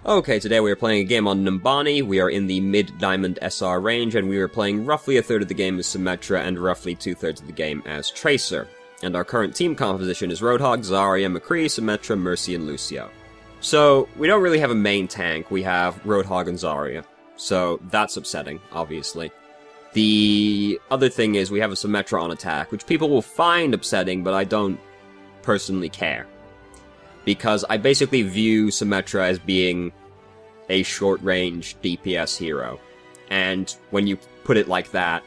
Okay, today we are playing a game on Numbani. We are in the mid-diamond SR range, and we are playing roughly a third of the game as Symmetra and roughly two-thirds of the game as Tracer. And our current team composition is Roadhog, Zarya, McCree, Symmetra, Mercy, and Lucio. So, we don't really have a main tank, we have Roadhog and Zarya. So, that's upsetting, obviously. The other thing is we have a Symmetra on attack, which people will find upsetting, but I don't personally care. Because I basically view Symmetra as being a short-range DPS hero. And when you put it like that,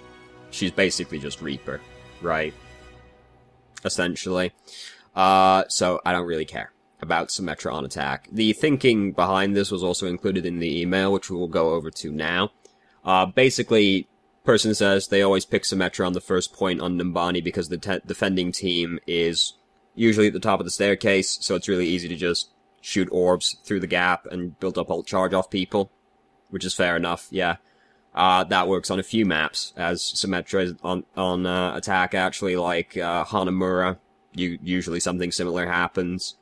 she's basically just Reaper, right? Essentially. So I don't really care about Symmetra on attack. The thinking behind this was also included in the email, which we will go over to now. Basically, person says they always pick Symmetra on the first point on Numbani because the defending team is usually at the top of the staircase, so it's really easy to just shoot orbs through the gap and build up ult charge off people, which is fair enough, yeah. That works on a few maps, as Symmetra is on attack, actually, like Hanamura, usually something similar happens.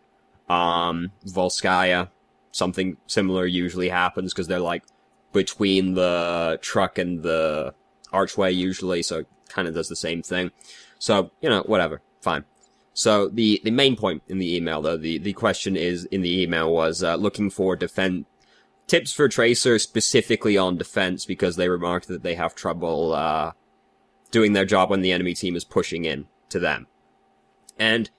Volskaya, something similar usually happens, because they're, like, between the truck and the archway, usually, so it kind of does the same thing. So, you know, whatever, fine. So, the main point in the email, though, the question is, in the email was, looking for tips for Tracer, specifically on defense, because they remarked that they have trouble, doing their job when the enemy team is pushing in to them. And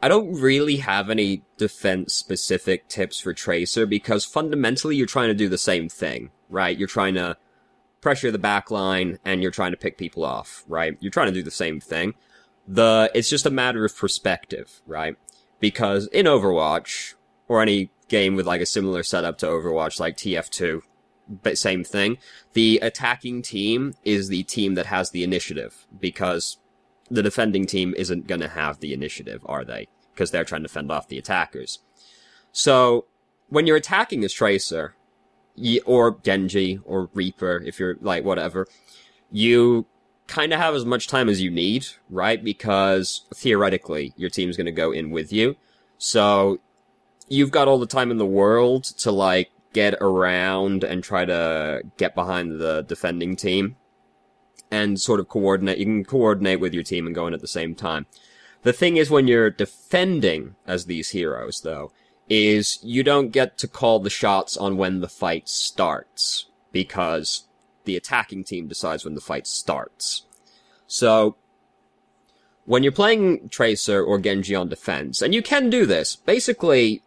I don't really have any defense-specific tips for Tracer, because fundamentally you're trying to do the same thing, right? You're trying to pressure the backline, and you're trying to pick people off, right? You're trying to do the same thing. It's just a matter of perspective, right? Because in Overwatch, or any game with like a similar setup to Overwatch, like TF2, but same thing, the attacking team is the team that has the initiative, because the defending team isn't gonna have the initiative, are they? Because they're trying to fend off the attackers. So, when you're attacking as Tracer, or Genji, or Reaper, if you're, like, whatever, you kind of have as much time as you need, right? Because, theoretically, your team's gonna go in with you. So, you've got all the time in the world to, like, get around and try to get behind the defending team. And sort of coordinate. You can coordinate with your team and go in at the same time. The thing is, when you're defending as these heroes, though, is you don't get to call the shots on when the fight starts, because the attacking team decides when the fight starts. So, when you're playing Tracer or Genji on defense, and you can do this, basically,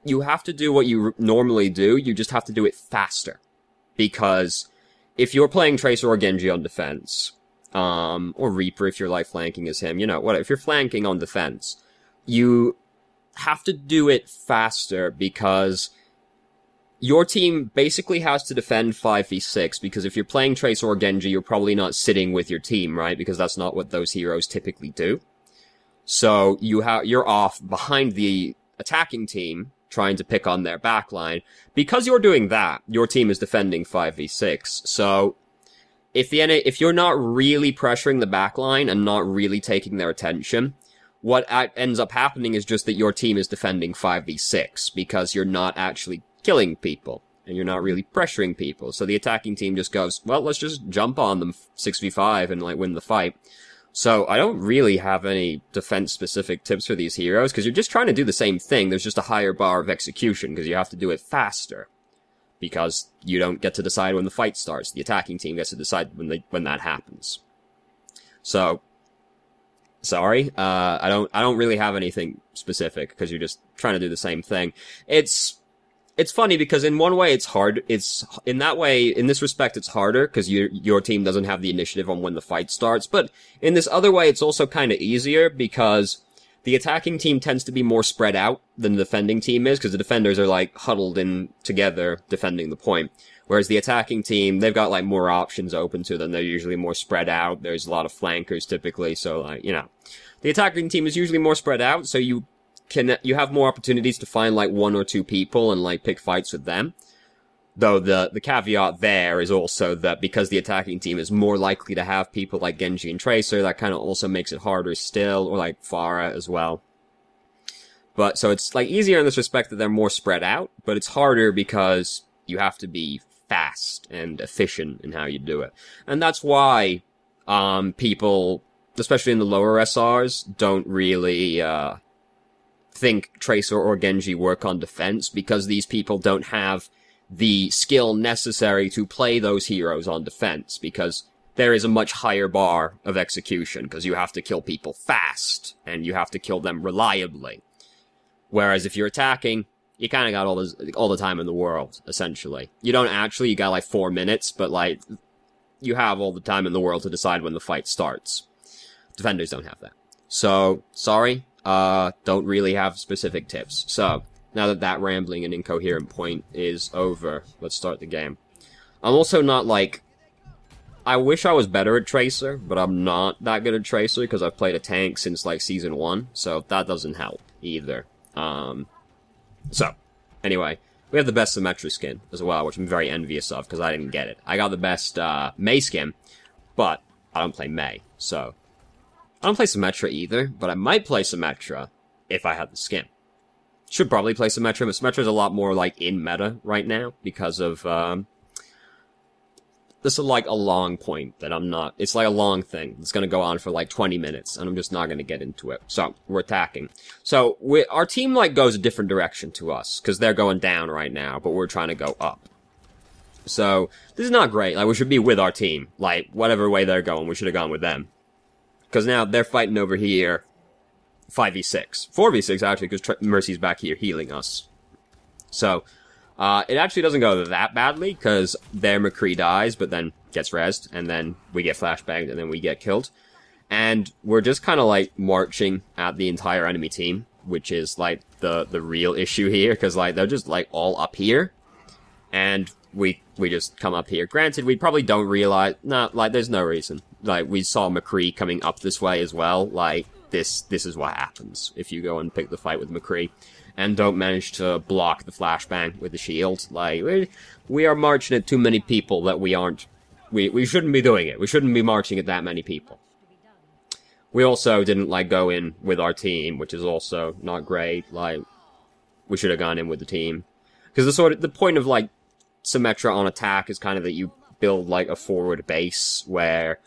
you have to do what you normally do, you just have to do it faster. Because if you're playing Tracer or Genji on defense, or Reaper if you're like flanking as him, you know, if you're flanking on defense, you have to do it faster because your team basically has to defend 5v6, because if you're playing Tracer or Genji, you're probably not sitting with your team, right? Because that's not what those heroes typically do. So you're off behind the attacking team, trying to pick on their backline. Because you're doing that, your team is defending 5v6. So, if you're not really pressuring the backline and not really taking their attention, what ends up happening is just that your team is defending 5v6, because you're not actually killing people, and you're not really pressuring people. So the attacking team just goes, well, let's just jump on them 6v5 and, like, win the fight. So, I don't really have any defense-specific tips for these heroes, because you're just trying to do the same thing. There's just a higher bar of execution, because you have to do it faster. Because you don't get to decide when the fight starts. The attacking team gets to decide when that happens. So, sorry, I don't really have anything specific, because you're just trying to do the same thing. It's funny, because in one way it's hard, in this respect it's harder, because your team doesn't have the initiative on when the fight starts, but in this other way it's also kinda easier, because the attacking team tends to be more spread out than the defending team is, because the defenders are, like, huddled in together defending the point. Whereas the attacking team, they've got, like, more options open to them. They're usually more spread out. There's a lot of flankers typically, so, like, you know. The attacking team is usually more spread out, so you have more opportunities to find, like, one or two people and, like, pick fights with them. Though the caveat there is also that because the attacking team is more likely to have people like Genji and Tracer, that kind of also makes it harder still, or like Pharah as well. But, so it's, like, easier in this respect that they're more spread out, but it's harder because you have to be fast and efficient in how you do it. And that's why, people, especially in the lower SRs, don't really, think Tracer or Genji work on defense, because these people don't have the skill necessary to play those heroes on defense, because there is a much higher bar of execution, because you have to kill people fast, and you have to kill them reliably. Whereas if you're attacking, you kind of got all the time in the world, essentially. You don't actually, you got like 4 minutes, but like, you have all the time in the world to decide when the fight starts. Defenders don't have that. So, sorry, don't really have specific tips. So, now that that rambling and incoherent point is over, let's start the game. I'm also not like, I wish I was better at Tracer, but I'm not that good at Tracer because I've played a tank since like Season 1, so that doesn't help either. So, anyway, we have the best Symmetra skin as well, which I'm very envious of, because I didn't get it. I got the best, Mei skin, but I don't play Mei, so. I don't play Symmetra either, but I might play Symmetra if I had the skin. Should probably play Symmetra, but Symmetra's a lot more, like, in meta right now, because of, this is, like, a long point that I'm not... It's, like, a long thing. It's gonna go on for, like, 20 minutes, and I'm just not gonna get into it. So, we're attacking. So, our team, like, goes a different direction to us, because they're going down right now, but we're trying to go up. So, this is not great. Like, we should be with our team. Like, whatever way they're going, we should have gone with them. Because now, they're fighting over here 5v6. 4v6, actually, because Mercy's back here healing us. So... it actually doesn't go that badly, because their McCree dies, but then gets rezzed, and then we get flashbanged, and then we get killed. And we're just kind of, like, marching at the entire enemy team, which is, like, the real issue here, because, like, they're just, like, all up here, and we just come up here. Granted, we probably don't realize, there's no reason. Like, we saw McCree coming up this way as well, like, this is what happens if you go and pick the fight with McCree. And don't manage to block the flashbang with the shield. Like, we are marching at too many people that we aren't... We shouldn't be doing it. We shouldn't be marching at that many people. We also didn't, like, go in with our team, which is also not great. Like, we should have gone in with the team. Because the point of, like, Symmetra on attack is kind of that you build, like, a forward base where,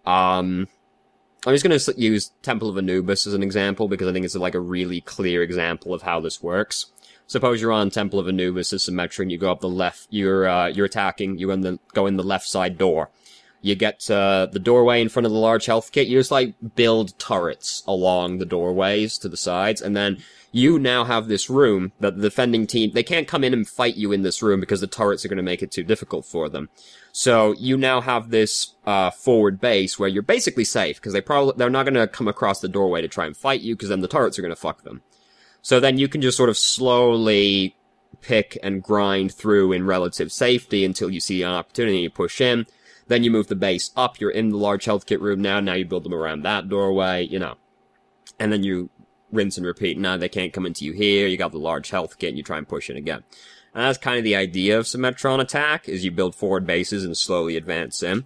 I'm just going to use Temple of Anubis as an example, because I think it's like a really clear example of how this works. Suppose you're on Temple of Anubis as Symmetra, and you go up the left, you're attacking, you go in the left side door. You get to the doorway in front of the large health kit, you just like build turrets along the doorways to the sides, and then you now have this room that the defending team, they can't come in and fight you in this room because the turrets are going to make it too difficult for them. So you now have this forward base where you're basically safe, because they're not going to come across the doorway to try and fight you, because then the turrets are going to fuck them. So then you can just sort of slowly pick and grind through in relative safety until you see an opportunity to push in. Then you move the base up, you're in the large health kit room now you build them around that doorway, you know. And then you rinse and repeat. Now they can't come into you here, you got the large health kit, and you try and push in again. And that's kind of the idea of Symmetra on attack, is you build forward bases and slowly advance in.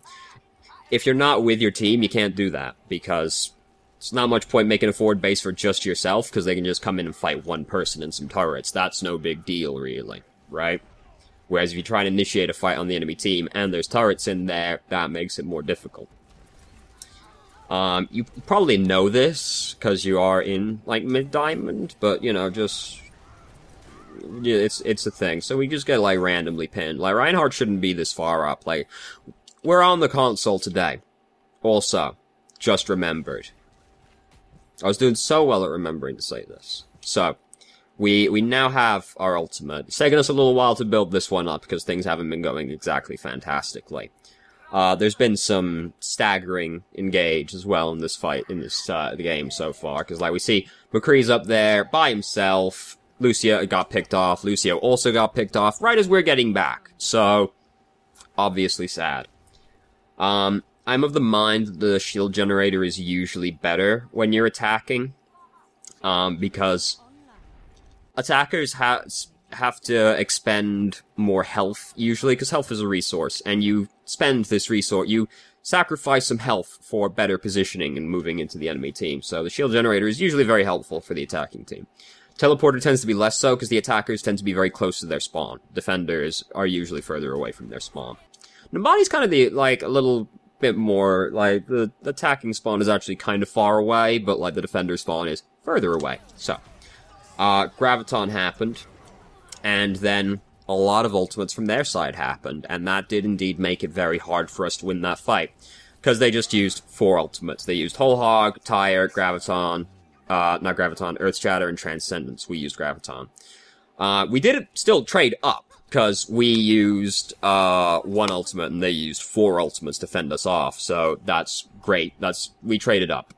If you're not with your team, you can't do that, because it's not much point making a forward base for just yourself, because they can just come in and fight one person and some turrets. That's no big deal, really, right? Whereas if you try and initiate a fight on the enemy team, and there's turrets in there, that makes it more difficult. You probably know this, because you are in, like, mid-diamond, but, you know, just... yeah, it's a thing. So we just get, like, randomly pinned. Like, Reinhardt shouldn't be this far up. Like, we're on the console today. Also, just remembered. I was doing so well at remembering to say this. So, we now have our ultimate. It's taken us a little while to build this one up, because things haven't been going exactly fantastically. There's been some staggering engage as well in this fight, in this, the game so far, because, like, we see McCree's up there by himself. Lucio got picked off. Lucio also got picked off right as we're getting back. So, obviously sad. I'm of the mind that the shield generator is usually better when you're attacking. Because attackers have to expend more health, usually, because health is a resource, and you spend this resource, you sacrifice some health for better positioning and moving into the enemy team. So the shield generator is usually very helpful for the attacking team. Teleporter tends to be less so, because the attackers tend to be very close to their spawn. Defenders are usually further away from their spawn. Nabani's kind of the, like, a little bit more, like, the attacking spawn is actually kind of far away, but, like, the defender spawn is further away. So, Graviton happened, and then a lot of ultimates from their side happened, and that did indeed make it very hard for us to win that fight. Because they just used 4 ultimates. They used Whole Hog, Tire, Graviton, not Graviton, Earth Shatter, and Transcendence. We used Graviton. We did still trade up, because we used 1 ultimate, and they used 4 ultimates to fend us off, so that's great. We traded up.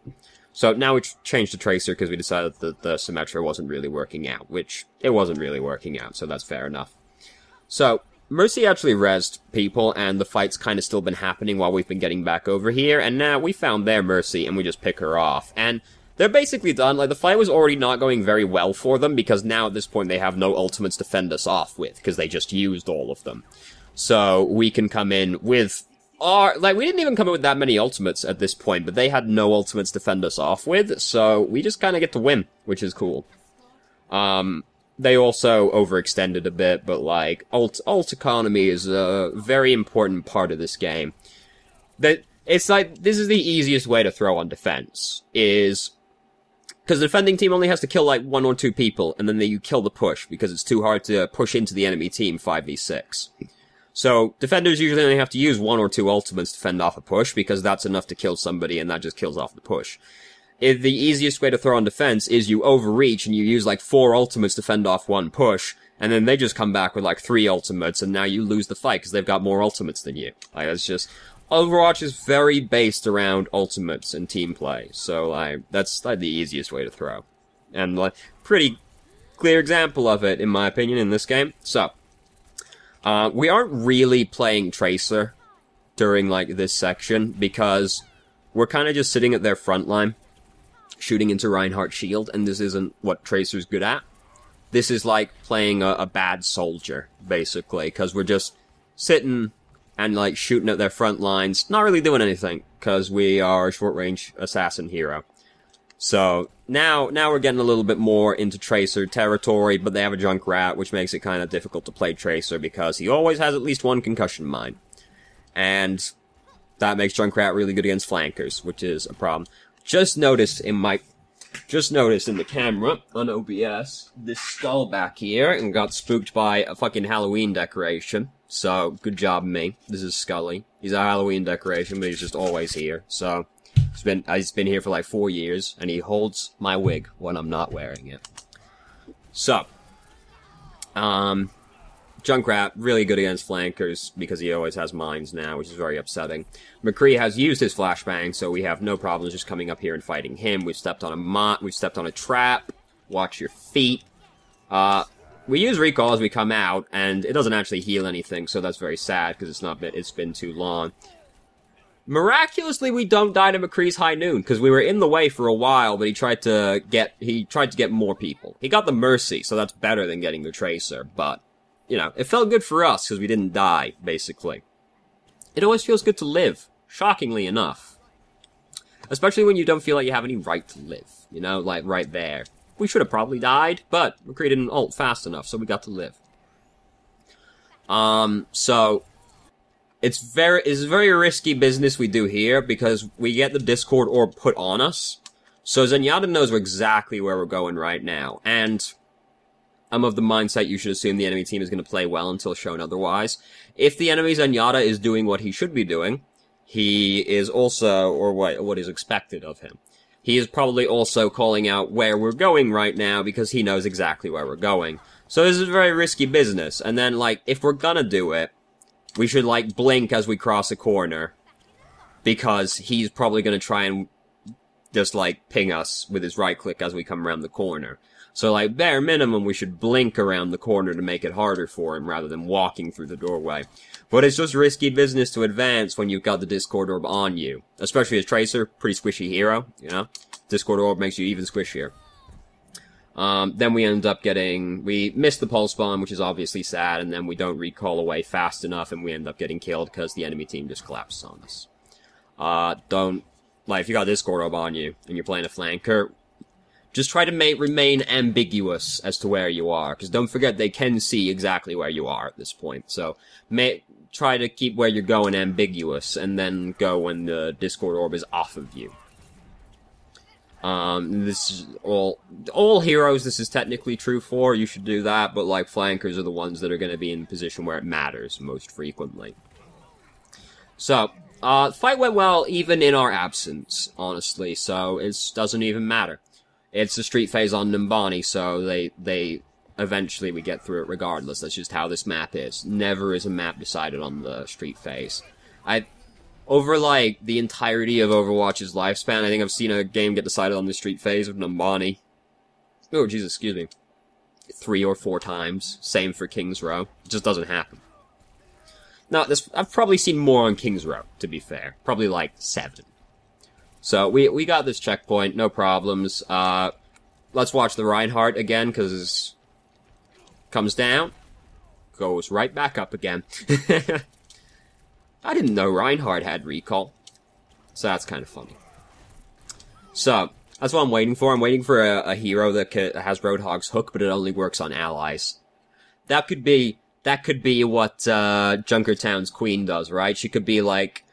So now we changed to Tracer, because we decided that the Symmetra wasn't really working out, which it wasn't really working out, so that's fair enough. So, Mercy actually rezzed people, and the fight's kind of still been happening while we've been getting back over here, and now we found their Mercy, and we just pick her off. And they're basically done. Like, the fight was already not going very well for them, because now at this point they have no ultimates to fend us off with, because they just used all of them. So, we can come in with our... Like, we didn't even come in with that many ultimates at this point, but they had no ultimates to fend us off with, so we just kind of get to win, which is cool. They also overextended a bit, but, like, ult economy is a very important part of this game. It's like, this is the easiest way to throw on defense, is... Because the defending team only has to kill, like, 1 or 2 people, and then you kill the push, because it's too hard to push into the enemy team 5v6. So, defenders usually only have to use 1 or 2 ultimates to fend off a push, because that's enough to kill somebody, and that just kills off the push. The easiest way to throw on defense is you overreach and you use like 4 ultimates to fend off 1 push, and then they just come back with like 3 ultimates, and now you lose the fight because they've got more ultimates than you. Like, it's just... Overwatch is very based around ultimates and team play, so like, that's like the easiest way to throw. And like, pretty clear example of it, in my opinion, in this game. So, we aren't really playing Tracer during like this section, because we're kind of just sitting at their front line, shooting into Reinhardt's shield, and this isn't what Tracer's good at. This is like playing a bad soldier, basically, because we're just sitting and like shooting at their front lines, not really doing anything, because we are a short-range assassin hero. So, now we're getting a little bit more into Tracer territory, but they have a Junkrat, which makes it kind of difficult to play Tracer, because he always has at least 1 concussion mine. And that makes Junkrat really good against flankers, which is a problem. Just noticed in the camera on OBS this skull back here, and got spooked by a fucking Halloween decoration. So good job, me. This is Scully. He's a Halloween decoration, but he's just always here. So he's been here for like 4 years, and he holds my wig when I'm not wearing it. So, Junkrat, really good against flankers, because he always has mines now, which is very upsetting. McCree has used his flashbang, so we have no problems just coming up here and fighting him. We've stepped on we've stepped on a trap. Watch your feet. We use recall as we come out, and it doesn't actually heal anything, so that's very sad, because it's been too long. Miraculously, we don't die to McCree's High Noon, because we were in the way for a while, but he tried to get more people. He got the Mercy, so that's better than getting the Tracer, but... You know, it felt good for us, because we didn't die, basically. It always feels good to live, shockingly enough. Especially when you don't feel like you have any right to live, you know, like right there. We should have probably died, but McCree didn't ult fast enough, so we got to live. So, it's a very risky business we do here, because we get the Discord orb put on us. So Zenyatta knows exactly where we're going right now, and... I'm of the mindset you should assume the enemy team is going to play well until shown otherwise. If the enemy Zenyatta is doing what he should be doing, he is also, or what is expected of him. He is probably also calling out where we're going right now, because he knows exactly where we're going. So this is a very risky business, and then, like, if we're gonna do it, we should, like, blink as we cross a corner, because he's probably gonna try and just, like, ping us with his right click as we come around the corner. So, like, bare minimum, we should blink around the corner to make it harder for him, rather than walking through the doorway. But it's just risky business to advance when you've got the Discord Orb on you. Especially as Tracer, pretty squishy hero, you know? Discord Orb makes you even squishier. Then we end up we miss the Pulse Bomb, which is obviously sad, and then we don't recall away fast enough, and we end up getting killed because the enemy team just collapses on us. If you got Discord Orb on you, and you're playing a flanker, just try to remain ambiguous as to where you are, because don't forget they can see exactly where you are at this point. So try to keep where you're going ambiguous, and then go when the Discord orb is off of you. This is all heroes this is technically true for, you should do that, but like flankers are the ones that are going to be in a position where it matters most frequently. So, the fight went well even in our absence, honestly, so it doesn't even matter. It's the street phase on Numbani, so they eventually we get through it regardless. That's just how this map is. Never is a map decided on the street phase. Over, like, the entirety of Overwatch's lifespan, I think I've seen a game get decided on the street phase of Numbani. Oh, Jesus, excuse me. 3 or 4 times. Same for King's Row. It just doesn't happen. Now, I've probably seen more on King's Row, to be fair. Probably, like, 7. So, we got this checkpoint, no problems. Let's watch the Reinhardt again, because comes down, goes right back up again. I didn't know Reinhardt had recall. So that's kind of funny. So, that's what I'm waiting for. I'm waiting for a hero that has Roadhog's hook, but it only works on allies. That could be what, Junkertown's Queen does, right? She could be like,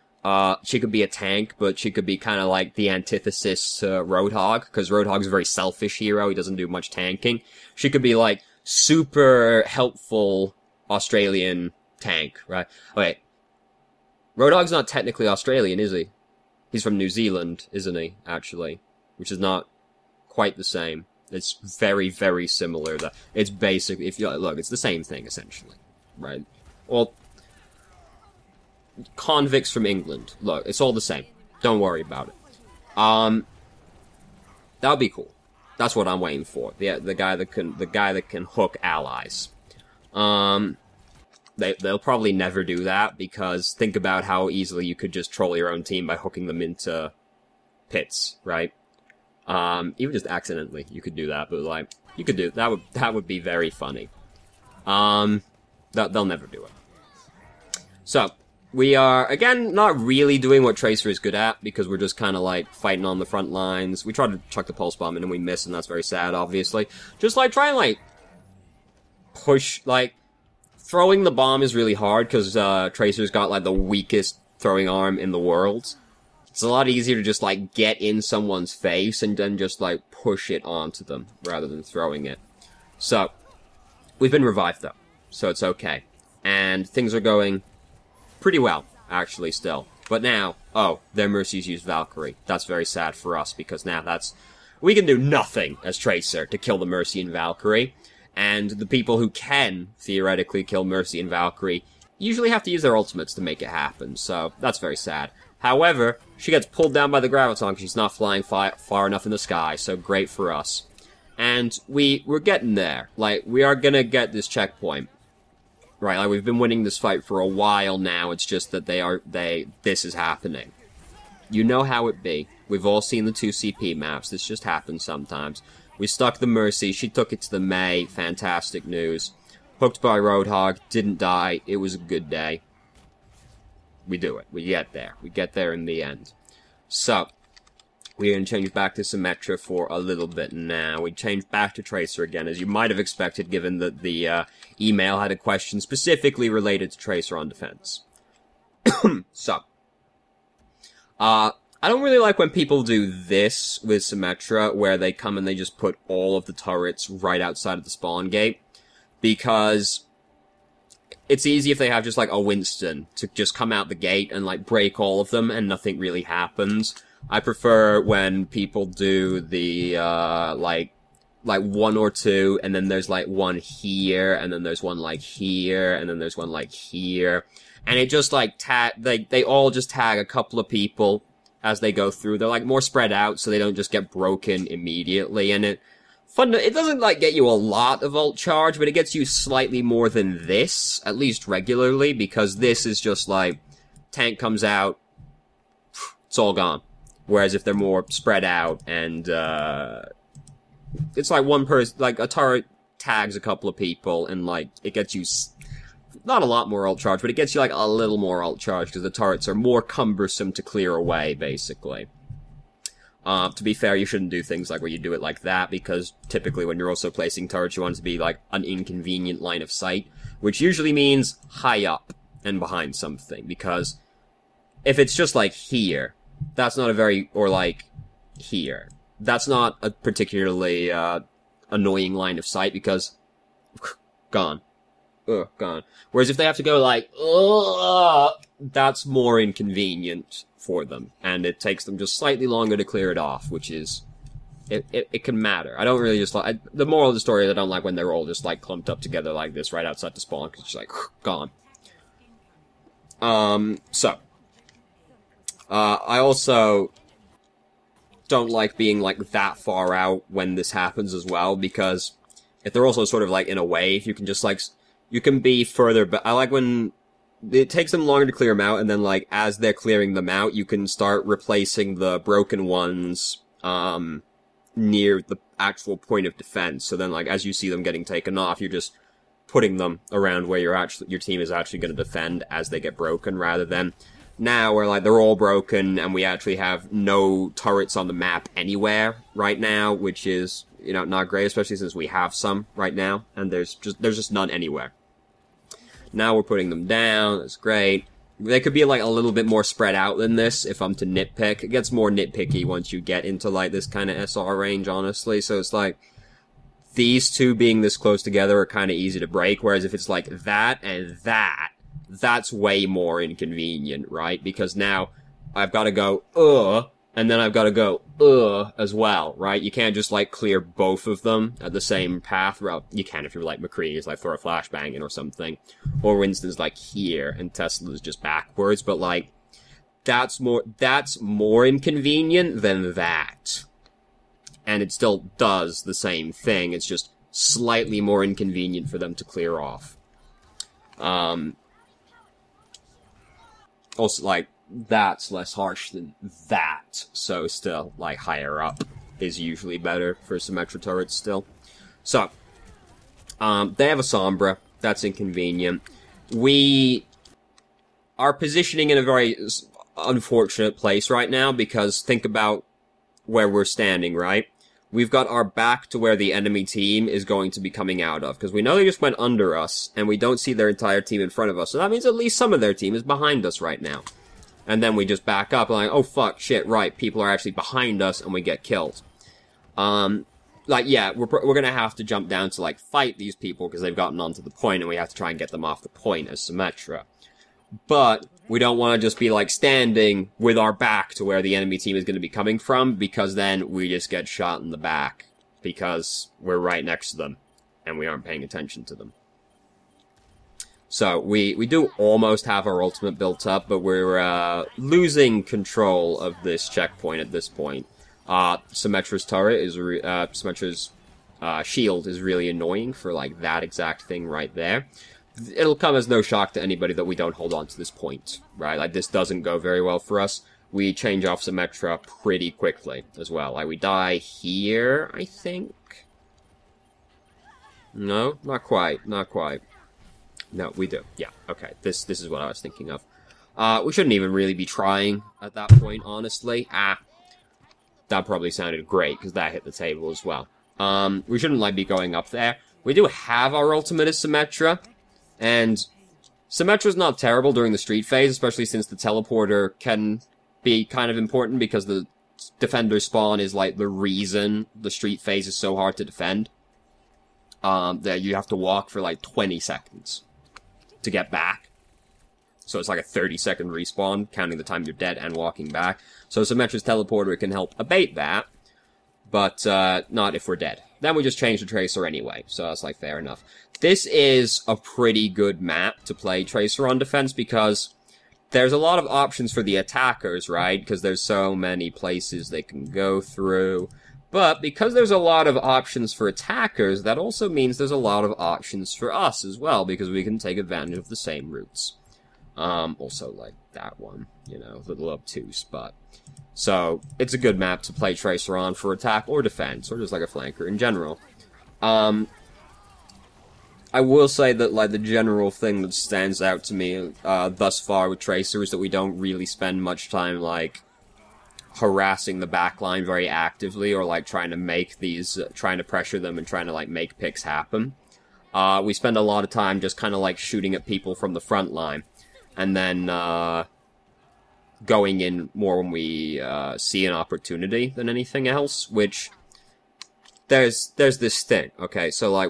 she could be a tank, but she could be kind of like the antithesis to Roadhog, because Roadhog's a very selfish hero, he doesn't do much tanking. She could be like, super helpful Australian tank, right? Okay. Roadhog's not technically Australian, is he? He's from New Zealand, isn't he, actually? Which is not quite the same. It's very, very similar. It's basically, if you look, it's the same thing, essentially. Right? Well, convicts from England. Look, it's all the same. Don't worry about it. That would be cool. That's what I'm waiting for. The guy that can hook allies. They'll probably never do that, because think about how easily you could just troll your own team by hooking them into pits, right? Even just accidentally, you could do that, but like, you could do, that would be very funny. They'll never do it. So, we are, again, not really doing what Tracer is good at, because we're just kind of like fighting on the front lines. We tried to chuck the pulse bomb in and we missed, and that's very sad, obviously. Just like, try and like, push, like, throwing the bomb is really hard, because Tracer's got, like, the weakest throwing arm in the world. It's a lot easier to just, like, get in someone's face and then just, like, push it onto them, rather than throwing it. So, we've been revived, though, so it's okay. And things are going pretty well, actually, still. But now, oh, their Mercy's used Valkyrie. That's very sad for us, because now we can do nothing as Tracer to kill the Mercy and Valkyrie. And the people who can, theoretically, kill Mercy and Valkyrie usually have to use their ultimates to make it happen, so that's very sad. However, she gets pulled down by the Graviton because she's not flying far enough in the sky, so great for us. And we're getting there. Like, we are gonna get this checkpoint. Right, like, we've been winning this fight for a while now, it's just that this is happening. You know how it be. We've all seen the 2 CP maps, this just happens sometimes. We stuck the Mercy, she took it to the May, fantastic news. Hooked by Roadhog, didn't die, it was a good day. We do it, we get there. We get there in the end. So, we're going to change back to Symmetra for a little bit now. We change back to Tracer again, as you might have expected, given that the email had a question specifically related to Tracer on defense. So, I don't really like when people do this with Symmetra, where they come and they just put all of the turrets right outside of the spawn gate, because it's easy if they have just, like, a Winston to just come out the gate and, like, break all of them and nothing really happens. I prefer when people do the, like 1 or 2, and then there's, like, one here, and then there's one, like, here, and then there's one, like, here. And it just, like, they all just tag a couple of people as they go through. They're, like, more spread out, so they don't just get broken immediately, and it doesn't, like, get you a lot of ult charge, but it gets you slightly more than this, at least regularly, because this is just, like, tank comes out, it's all gone. Whereas if they're more spread out, and, it's like one person, like, a turret tags a couple of people, and, like, it gets you not a lot more ult charge, but it gets you, like, a little more ult charge, because the turrets are more cumbersome to clear away, basically. To be fair, you shouldn't do things like where you do it like that, because typically when you're also placing turrets, you want it to be like an inconvenient line of sight, which usually means high up and behind something, because if it's just like here, that's not a very, or like here, that's not a particularly annoying line of sight, because gone. Gone. Whereas if they have to go like, that's more inconvenient for them, and it takes them just slightly longer to clear it off, which is, it can matter. I don't really just like, the moral of the story is I don't like when they're all just like clumped up together like this right outside the spawn, because it's just like, gone. I also don't like being like that far out when this happens as well, because if they're also sort of like in a wave, you can just like, you can be further, but I like when it takes them longer to clear them out, and then like as they're clearing them out, you can start replacing the broken ones near the actual point of defense. So then like as you see them getting taken off, you're just putting them around where your team is actually going to defend as they get broken, rather than now where like they're all broken and we actually have no turrets on the map anywhere right now, which is, you know, not great, especially since we have some right now and there's just none anywhere. Now we're putting them down. That's great. They could be like a little bit more spread out than this if I'm to nitpick. It gets more nitpicky once you get into like this kind of SR range, honestly. So it's like these two being this close together are kind of easy to break, whereas if it's like that and that, that's way more inconvenient, right? Because now I've got to go, and then I've got to go, as well, right? You can't just, like, clear both of them at the same path. Well, you can if you're, like, McCree, is, like, throw a flashbang in or something. Or Winston's, like, here, and Tesla's just backwards. But, like, that's more inconvenient than that. And it still does the same thing. It's just slightly more inconvenient for them to clear off. Also, like, that's less harsh than that, so still, like, higher up is usually better for Symmetra turrets still. So, they have a Sombra, that's inconvenient. We are positioning in a very unfortunate place right now, because think about where we're standing, right? We've got our back to where the enemy team is going to be coming out of, because we know they just went under us, and we don't see their entire team in front of us, so that means at least some of their team is behind us right now. And then we just back up, and like, oh fuck, shit, right, people are actually behind us, and we get killed. Like, yeah, we're gonna have to jump down to, like, fight these people, because they've gotten onto the point, and we have to try and get them off the point as Symmetra. But we don't want to just be, like, standing with our back to where the enemy team is going to be coming from, because then we just get shot in the back, because we're right next to them, and we aren't paying attention to them. So, we do almost have our ultimate built up, but we're, losing control of this checkpoint at this point. Symmetra's turret is, Symmetra's, shield is really annoying for, like, that exact thing right there. It'll come as no shock to anybody that we don't hold on to this point, right? Like, this doesn't go very well for us. We change off Symmetra pretty quickly as well. Like, we die here, I think? No? Not quite. Not quite. No, we do. Yeah, okay. This is what I was thinking of. We shouldn't even really be trying at that point, honestly. That probably sounded great, because that hit the table as well. We shouldn't, like, be going up there. We do have our ultimate as Symmetra. And Symmetra's not terrible during the street phase, especially since the teleporter can be kind of important, because the defender spawn is, like, the reason the street phase is so hard to defend. That you have to walk for, like, 20 seconds to get back. So it's like a 30-second respawn, counting the time you're dead and walking back. So Symmetra's teleporter can help abate that, but not if we're dead. Then we just change the Tracer anyway, so that's, like, fair enough. This is a pretty good map to play Tracer on defense, because there's a lot of options for the attackers, right? Because there's so many places they can go through. But because there's a lot of options for attackers, that also means there's a lot of options for us as well, because we can take advantage of the same routes. Also, like, that one, you know, the little obtuse, but... So, it's a good map to play Tracer on for attack or defense, or just like a flanker in general. I will say that, like, the general thing that stands out to me, thus far with Tracer is that we don't really spend much time, like, harassing the backline very actively, or like trying to make these, trying to pressure them and trying to like make picks happen. We spend a lot of time just kind of like shooting at people from the front line, and then going in more when we see an opportunity than anything else. Which there's this thing, okay? So like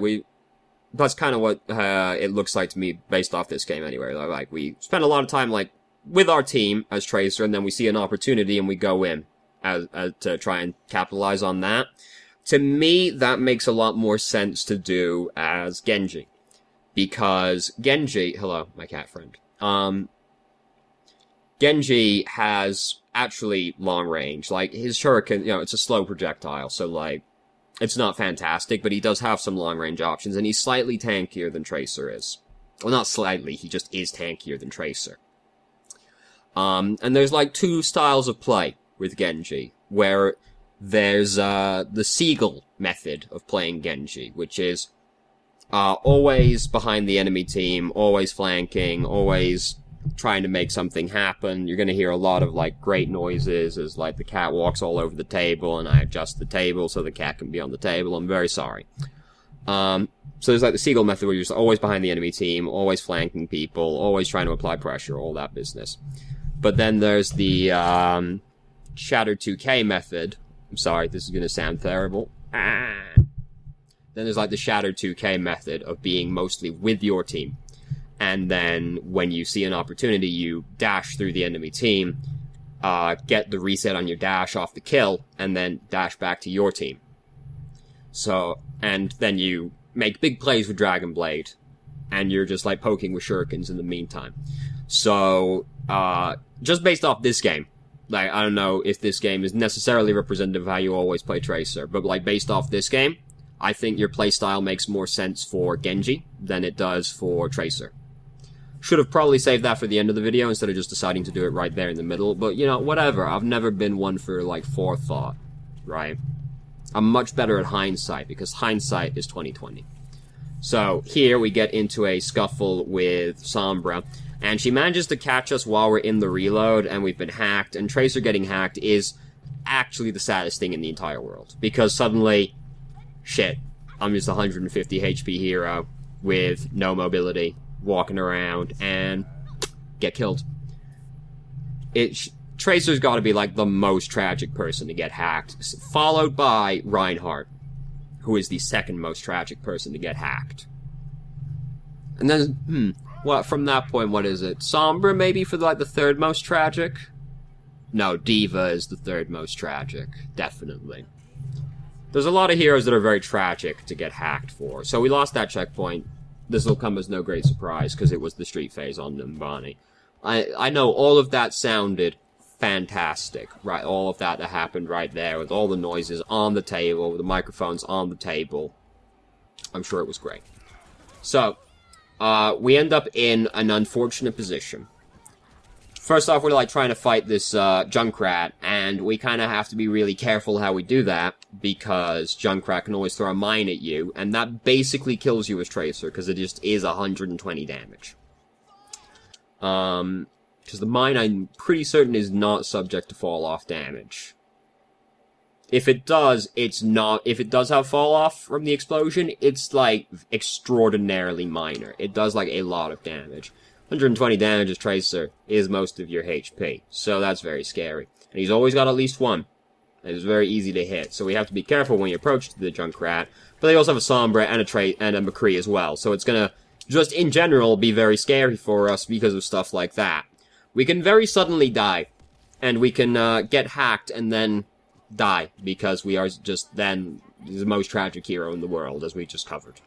that's kind of what it looks like to me based off this game anyway. Like we spend a lot of time like with our team as Tracer, and then we see an opportunity and we go in as to try and capitalize on that. To me, that makes a lot more sense to do as Genji. Because Genji... Hello, my cat friend. Genji has actually long range. Like, his shuriken, it's a slow projectile, so, like, it's not fantastic, but he does have some long range options, and he's slightly tankier than Tracer is. Well, not slightly, he just is tankier than Tracer. And there's, like, two styles of play with Genji, where there's the Seagull method of playing Genji, which is always behind the enemy team, always flanking, always trying to make something happen. You're going to hear a lot of like great noises as like the cat walks all over the table and I adjust the table so the cat can be on the table. I'm very sorry. So there's like the Seagull method where you're just always behind the enemy team, always flanking people, always trying to apply pressure, all that business. But then there's the Shatter 2K method. I'm sorry, this is going to sound terrible. Then there's like the Shatter 2K method of being mostly with your team. And then when you see an opportunity, you dash through the enemy team, get the reset on your dash off the kill, and then dash back to your team. So, and then you make big plays with Dragon Blade, and you're just like poking with shurikens in the meantime. So, just based off this game, like, I don't know if this game is necessarily representative of how you always play Tracer, but like based off this game, I think your playstyle makes more sense for Genji than it does for Tracer. Should have probably saved that for the end of the video instead of just deciding to do it right there in the middle, but whatever. I've never been one for like forethought, right? I'm much better at hindsight because hindsight is 20/20. So here we get into a scuffle with Sombra, and she manages to catch us while we're in the reload, and we've been hacked, and Tracer getting hacked is actually the saddest thing in the entire world. Because suddenly, shit, I'm just a 150 HP hero with no mobility, walking around, and get killed. Tracer's gotta be like the most tragic person to get hacked, followed by Reinhardt, who is the second most tragic person to get hacked. And then, from that point, what is it? Sombra, maybe, for, like, the third most tragic? No, Diva is the third most tragic. Definitely. There's a lot of heroes that are very tragic to get hacked for. So we lost that checkpoint. This will come as no great surprise, because it was the street phase on Numbani. I know all of that sounded fantastic, right? All of that happened right there, with all the noises on the table, with the microphones on the table. I'm sure it was great. So, we end up in an unfortunate position. First off, we're like trying to fight this Junkrat, and we kind of have to be really careful how we do that, because Junkrat can always throw a mine at you, and that basically kills you as Tracer, because it just is 120 damage. Because the mine, I'm pretty certain, is not subject to fall-off damage. If it does, it's not. If it does have fall-off from the explosion, it's, like, extraordinarily minor. It does, like, a lot of damage. 120 damage as Tracer is most of your HP, so that's very scary. And he's always got at least one. And it's very easy to hit, so we have to be careful when you approach the Junkrat. But they also have a Sombra and a McCree as well, so it's gonna, just in general, be very scary for us because of stuff like that. We can very suddenly die, and we can get hacked and then die, because we are just then the most tragic hero in the world, as we just covered.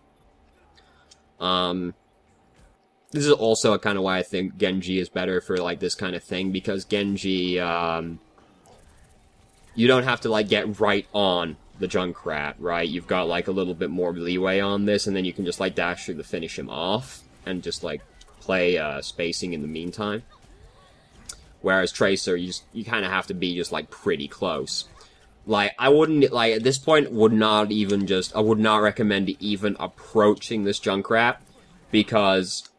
This is also kind of why I think Genji is better for, like, this kind of thing, because Genji, you don't have to, like, get right on the Junkrat, right? You've got, like, a little bit more leeway on this, and then you can just, like, dash through to finish him off, and just, like, play, spacing in the meantime. Whereas Tracer, you kind of have to be just, like, pretty close. Like, I wouldn't, like, at this point, I would not recommend even approaching this Junkrat, because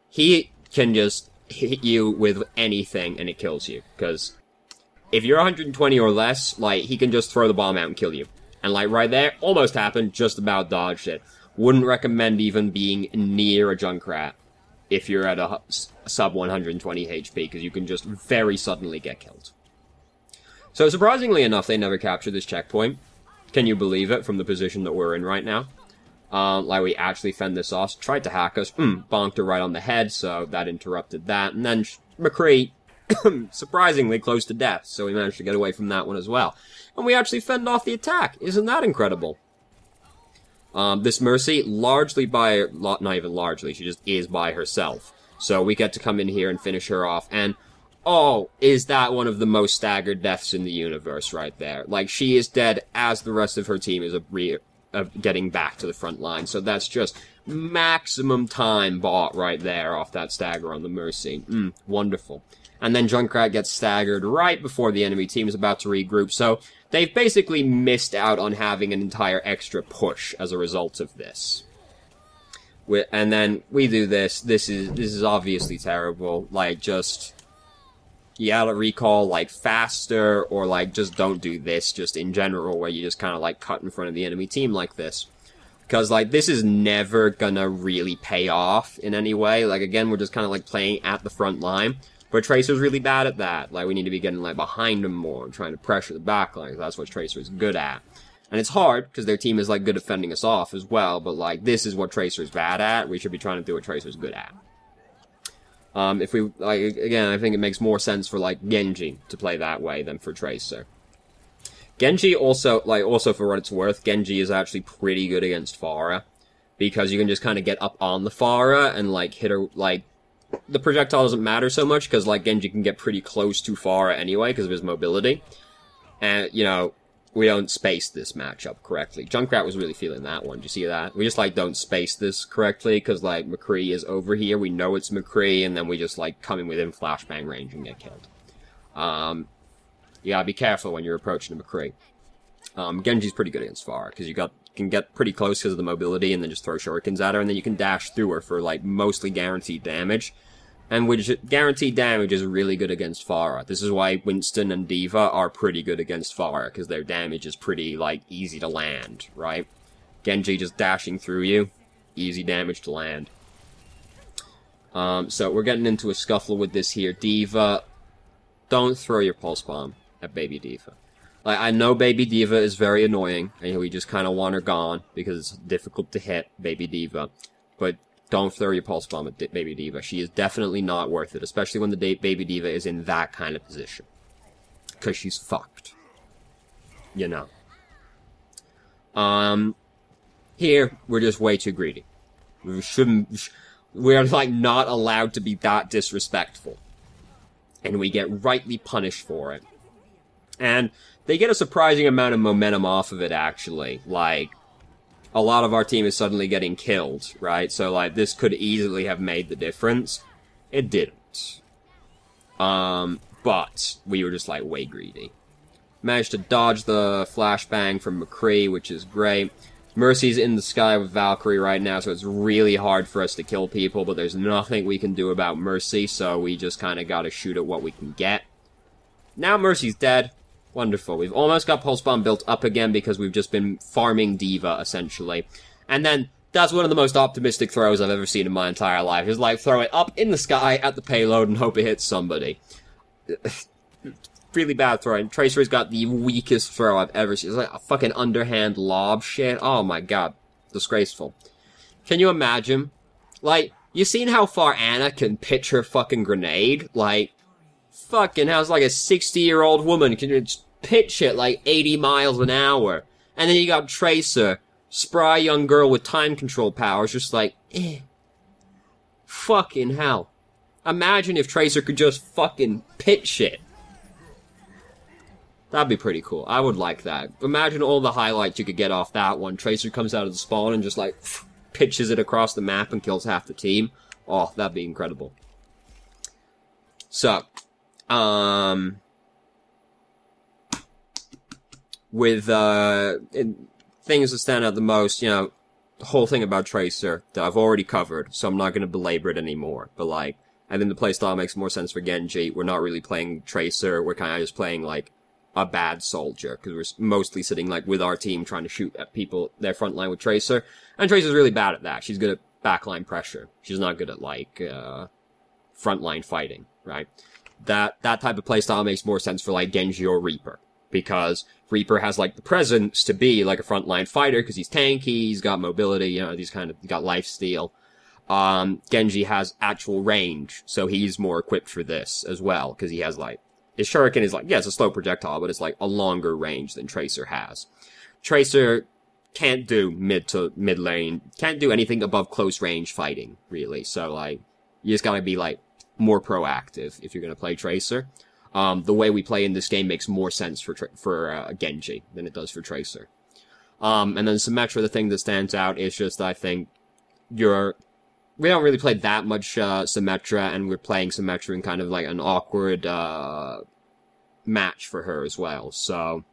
he can just hit you with anything and it kills you, because if you're 120 or less, like, he can just throw the bomb out and kill you. And, like, right there, almost happened, just about dodged it. Wouldn't recommend even being near a Junkrat if you're at a sub 120 HP, because you can just very suddenly get killed. So, surprisingly enough, they never captured this checkpoint. Can you believe it, from the position that we're in right now? Like, we actually fend this off, tried to hack us, bonked her right on the head, so that interrupted that, and then McCree, surprisingly close to death, so we managed to get away from that one as well. And we actually fend off the attack. Isn't that incredible? This Mercy, largely by, not even largely, she just is by herself. So we get to come in here and finish her off, and, oh, is that one of the most staggered deaths in the universe right there. Like, she is dead as the rest of her team is getting back to the front line, so that's just maximum time bought right there off that stagger on the Mercy. Wonderful. And then Junkrat gets staggered right before the enemy team is about to regroup, so they've basically missed out on having an entire extra push as a result of this. And then we do this. This is obviously terrible. Like, just, you gotta recall, like, faster, or, like, just don't do this, just in general, where you just kind of, like, cut in front of the enemy team like this. Because, like, this is never gonna really pay off in any way. Like, again, we're just kind of, like, playing at the front line. But Tracer's really bad at that. Like, we need to be getting, like, behind them more and trying to pressure the back line. That's what Tracer's good at. And it's hard, because their team is, like, good at fending us off as well. But, like, this is what Tracer's bad at. We should be trying to do what Tracer's good at. If we, like, again, I think it makes more sense for, like, Genji to play that way than for Tracer. Genji also, for what it's worth, Genji is actually pretty good against Pharah. Because you can just kind of get up on the Pharah and, like, hit her, like, the projectile doesn't matter so much, because, like, Genji can get pretty close to Pharah anyway, because of his mobility. And, you know, we don't space this matchup correctly. Junkrat was really feeling that one. Do you see that? We just, like, don't space this correctly, because, like, McCree is over here, we know it's McCree, and then we just, like, come in within flashbang range and get killed. You gotta be careful when you're approaching a McCree. Genji's pretty good against Pharah, because you can get pretty close because of the mobility, and then just throw shurikens at her, and then you can dash through her for, like, mostly guaranteed damage. And which guaranteed damage is really good against Pharah. This is why Winston and D.Va are pretty good against Pharah, because their damage is pretty, like, easy to land, right? Genji just dashing through you, easy damage to land. So we're getting into a scuffle with this here. D.Va, don't throw your pulse bomb at Baby D.Va. Like, I know Baby D.Va is very annoying, and we just kind of want her gone, because it's difficult to hit Baby D.Va. But don't throw your pulse bomb at Baby D.Va. She is definitely not worth it, especially when the Baby D.Va is in that kind of position. Because she's fucked. You know. Here, we're just way too greedy. We're, like, not allowed to be that disrespectful. And we get rightly punished for it. And they get a surprising amount of momentum off of it, actually. Like, a lot of our team is suddenly getting killed, right? So, like, this could easily have made the difference. It didn't. But we were just, like, way greedy. Managed to dodge the flashbang from McCree, which is great. Mercy's in the sky with Valkyrie right now, so it's really hard for us to kill people, but there's nothing we can do about Mercy, so we just kind of gotta shoot at what we can get. Now Mercy's dead. Wonderful. We've almost got Pulse Bomb built up again because we've just been farming D.Va, essentially. And then, that's one of the most optimistic throws I've ever seen in my entire life. Just, like, throw it up in the sky at the payload and hope it hits somebody. Really bad throwing. Tracer's got the weakest throw I've ever seen. It's like a fucking underhand lob shit. Oh my god. Disgraceful. Can you imagine? Like, you seen how far Anna can pitch her fucking grenade? Like, fucking how's like a 60-year-old woman can pitch it like 80 miles an hour. And then you got Tracer, spry young girl with time control powers, just like, fucking hell. Imagine if Tracer could just fucking pitch it. That'd be pretty cool. I would like that. Imagine all the highlights you could get off that one. Tracer comes out of the spawn and just like pitches it across the map and kills half the team. Oh, that'd be incredible. So, with things that stand out the most, you know, the whole thing about Tracer that I've already covered, so I'm not going to belabor it anymore. But like, I think the playstyle makes more sense for Genji. We're not really playing Tracer. We're kind of just playing, like, a bad soldier, because we're mostly sitting, like, with our team trying to shoot at people, their front line with Tracer. And Tracer's really bad at that. She's good at backline pressure. She's not good at, like, frontline fighting, right? That type of playstyle makes more sense for, like, Genji or Reaper. Because Reaper has, like, the presence to be, like, a frontline fighter, because he's tanky, he's got mobility, you know, he's got lifesteal. Genji has actual range, so he's more equipped for this as well, because he has, like, his shuriken is like, yeah, it's a slow projectile, but it's like a longer range than Tracer has. Tracer can't do mid lane, can't do anything above close range fighting, really. So, like, you just gotta be, like, more proactive if you're gonna play Tracer. The way we play in this game makes more sense for Genji than it does for Tracer. And then Symmetra, the thing that stands out is just, I think, we don't really play that much Symmetra, and we're playing Symmetra in kind of like an awkward match for her as well. So,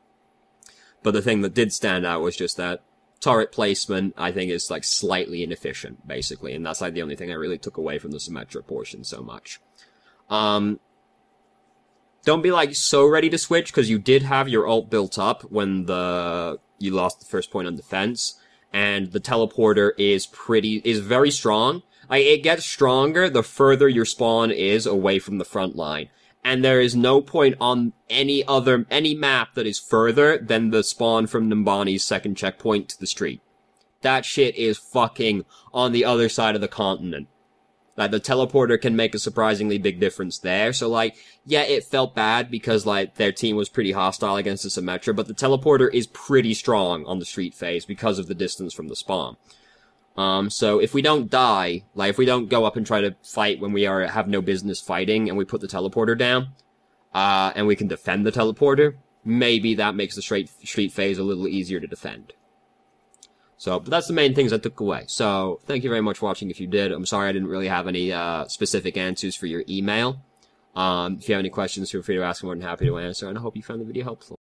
but the thing that did stand out was just that turret placement, I think, is like slightly inefficient, basically, and that's like the only thing I really took away from the Symmetra portion so much. Don't be like so ready to switch, because you did have your ult built up when you lost the first point on defense, and the teleporter is very strong. Like, it gets stronger the further your spawn is away from the front line. And there is no point on any map that is further than the spawn from Numbani's second checkpoint to the street. That shit is fucking on the other side of the continent. Like, the teleporter can make a surprisingly big difference there. So, like, yeah, it felt bad because, like, their team was pretty hostile against the Symmetra, but the teleporter is pretty strong on the street phase because of the distance from the spawn. So if we don't die, like, if we don't go up and try to fight when we have no business fighting, and we put the teleporter down, and we can defend the teleporter, maybe that makes the street phase a little easier to defend. So, but that's the main things I took away. So, thank you very much for watching if you did. I'm sorry I didn't really have any, specific answers for your email. If you have any questions, feel free to ask. I'm more than happy to answer, and I hope you found the video helpful.